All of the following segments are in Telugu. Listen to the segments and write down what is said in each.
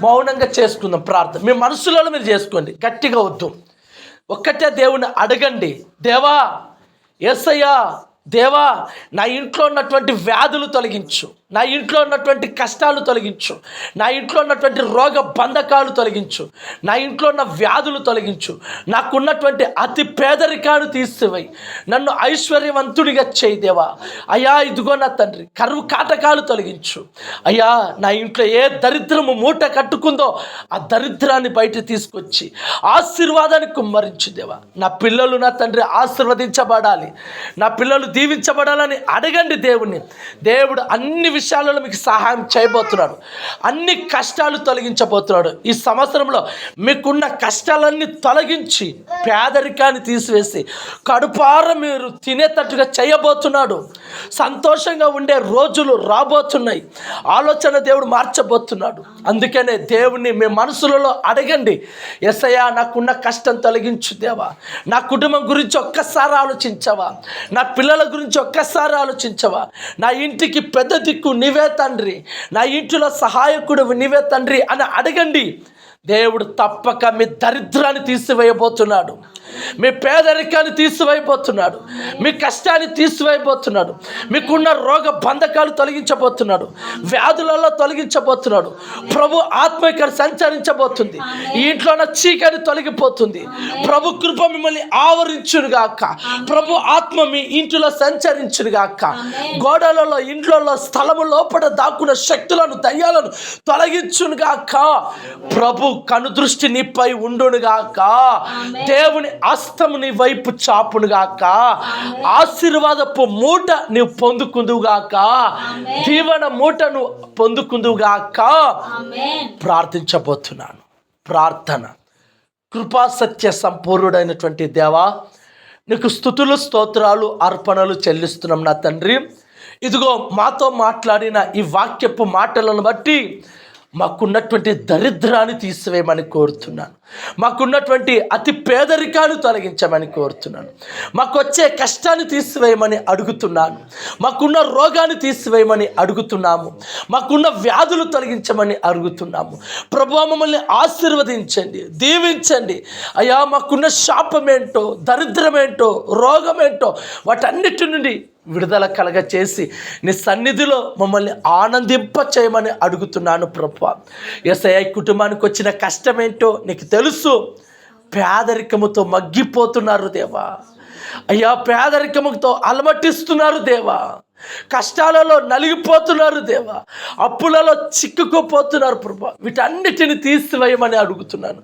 మౌనంగా చేసుకుందాం ప్రార్థన. మీ మనసులలో మీరు చేసుకోండి, గట్టిగా వద్దు. ఒక్కటే దేవుని అడగండి, దేవా యేసయ్యా, దేవా నా ఇంట్లో ఉన్నటువంటి వ్యాధులు తొలగించు, నా ఇంట్లో ఉన్నటువంటి కష్టాలు తొలగించు, నా ఇంట్లో ఉన్నటువంటి రోగ బంధకాలు తొలగించు, నా ఇంట్లో ఉన్న వ్యాధులు తొలగించు, నాకున్నటువంటి అతి పేదరికాలు తీసివేయి, నన్ను ఐశ్వర్యవంతుడిగా చేయి దేవా. అయ్యా ఇదిగో నా తండ్రి, కరువు కాటకాలు తొలగించు అయ్యా. నా ఇంట్లో ఏ దరిద్రము మూట కట్టుకుందో ఆ దరిద్రాన్ని బయట తీసుకొచ్చి ఆశీర్వాదాన్ని కుమ్మరించు దేవా. నా పిల్లలు నా తండ్రి ఆశీర్వదించబడాలి, నా పిల్లలు దీవించబడాలని అడగండి దేవుణ్ణి. దేవుడు అన్ని విషయాలలో మీకు సహాయం చేయబోతున్నాడు, అన్ని కష్టాలు తొలగించబోతున్నాడు. ఈ సంవత్సరంలో మీకున్న కష్టాలన్నీ తొలగించి పేదరికాన్ని తీసివేసి కడుపార మీరు తినేటట్టుగా చేయబోతున్నాడు. సంతోషంగా ఉండే రోజులు రాబోతున్నాయి. ఆలోచన దేవుడు మార్చబోతున్నాడు. అందుకనే దేవుణ్ణి మీ మనసులలో అడగండి, యేసయ్యా నాకున్న కష్టం తొలగించు దేవా, నా కుటుంబం గురించి ఒక్కసారి ఆలోచించవా, నా పిల్లల గురించి ఒక్కసారి ఆలోచించవా, నా ఇంటికి పెద్ద దిక్కు నీవే తండ్రి, నా ఇంటిలో సహాయకుడు నీవే తండ్రి అని అడగండి. దేవుడు తప్పక మీ దరిద్రాన్ని తీసివేయబోతున్నాడు, మీ పేదరికాన్ని తీసివేయబోతున్నాడు, మీ కష్టాన్ని తీసివేయబోతున్నాడు, మీకున్న రోగ బంధకాలు తొలగించబోతున్నాడు, వ్యాధులలో తొలగించబోతున్నాడు. ప్రభు ఆత్మ ఇక్కడ సంచరించబోతుంది, ఈ ఇంట్లో ఉన్న చీకటి తొలగిపోతుంది. ప్రభు కృప మిమ్మల్ని ఆవరించునుగాక, ప్రభు ఆత్మ మీ ఇంటిలో సంచరించునుగాక. గోడలలో ఇంట్లలో స్థలము లోపల దాక్కున్న శక్తులను దయ్యాలను తొలగించునుగాక. ప్రభు కనుదృష్టి నీపై ఉండునుగాక. దేవుని హస్తము నీ వైపు చాపునుగాక. ఆశీర్వాదపు మూట నీవు పొందుకుందువుగాక, దీవెన మూటను పొందుకుందువుగాక. ప్రార్థించబోతున్నాను. ప్రార్థన. కృపా సత్య సంపూర్ణుడైనటువంటి దేవా, నీకు స్తుతులు స్తోత్రాలు అర్పణలు చెల్లిస్తున్నాం నా తండ్రి. ఇదిగో మాతో మాట్లాడిన ఈ వాక్యపు మాటలను బట్టి మాకున్నటువంటి దరిద్రాన్ని తీసివేయమని కోరుతున్నాను, మాకున్నటువంటి అతి పేదరికాన్ని తొలగించమని కోరుతున్నాను, మాకు వచ్చే కష్టాన్ని తీసివేయమని అడుగుతున్నాను, మాకున్న రోగాన్ని తీసివేయమని అడుగుతున్నాము, మాకున్న వ్యాధులు తొలగించమని అడుగుతున్నాము. ప్రభువా మమ్మల్ని ఆశీర్వదించండి, దీవించండి అయ్యా. మాకున్న శాపమేంటో, దరిద్రమేంటో, రోగమేంటో వాటన్నిటి నుండి విడుదల కలగ చేసి నీ సన్నిధిలో మమ్మల్ని ఆనందింప చేయమని అడుగుతున్నాను ప్రభువా. యేసయ్య కుటుంబానికి వచ్చిన కష్టమేంటో నీకు తెలుసు. పేదరికముతో మగ్గిపోతున్నారు దేవా అయ్యా, పేదరికముతో అలమటిస్తున్నారు దేవా, కష్టాలలో నలిగిపోతున్నారు దేవా, అప్పులలో చిక్కుకుపోతున్నారు ప్రభా. వీటన్నిటిని తీసివేయమని అడుగుతున్నాను.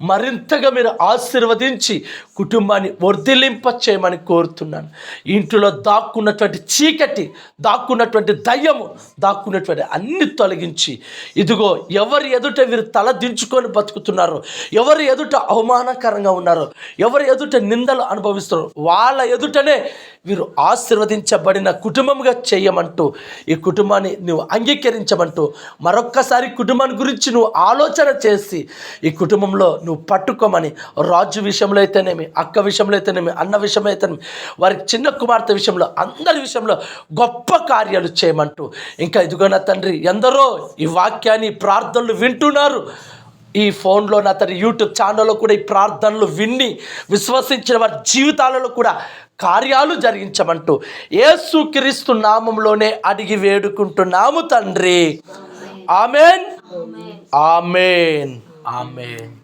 మరింతగా మీరు ఆశీర్వదించి కుటుంబాన్ని వర్ధిల్లింప చేయమని కోరుతున్నాను. ఇంట్లో దాక్కున్నటువంటి చీకటి, దాక్కున్నటువంటి దయ్యము, దాక్కున్నటువంటి అన్ని తొలగించి ఇదిగో ఎవరి ఎదుట వీరు తల దించుకొని బతుకుతున్నారో, ఎవరి ఎదుట అవమానకరంగా ఉన్నారో, ఎవరి ఎదుట నిందలు అనుభవిస్తున్నారో వాళ్ళ ఎదుటనే వీరు ఆశీర్వదించబడిన కుటుంబంగా చేయమంటూ, ఈ కుటుంబాన్ని నువ్వు అంగీకరించమంటూ, మరొక్కసారి కుటుంబాన్ని గురించి నువ్వు ఆలోచన చేసి ఈ కుటుంబంలో నువ్వు పట్టుకోమని, రాజు విషయంలో అయితేనేమి, అక్క విషయంలో అయితేనేమి, అన్న విషయంలో అయితేనేమి, వారి చిన్న కుమార్తె విషయంలో, అందరి విషయంలో గొప్ప కార్యాలు చేయమంటూ, ఇంకా ఇదిగో నా తండ్రి ఎందరో ఈ వాక్యాన్ని ప్రార్థనలు వింటున్నారు. ఈ ఫోన్లో నా తండ్రి యూట్యూబ్ ఛానల్లో కూడా ఈ ప్రార్థనలు విని విశ్వసించిన వారి జీవితాలలో కూడా కార్యాలు జరిగించమంటూ యేసుక్రీస్తు నామములోనే అడిగి వేడుకుంటున్నాము తండ్రి. Amen, amen, amen.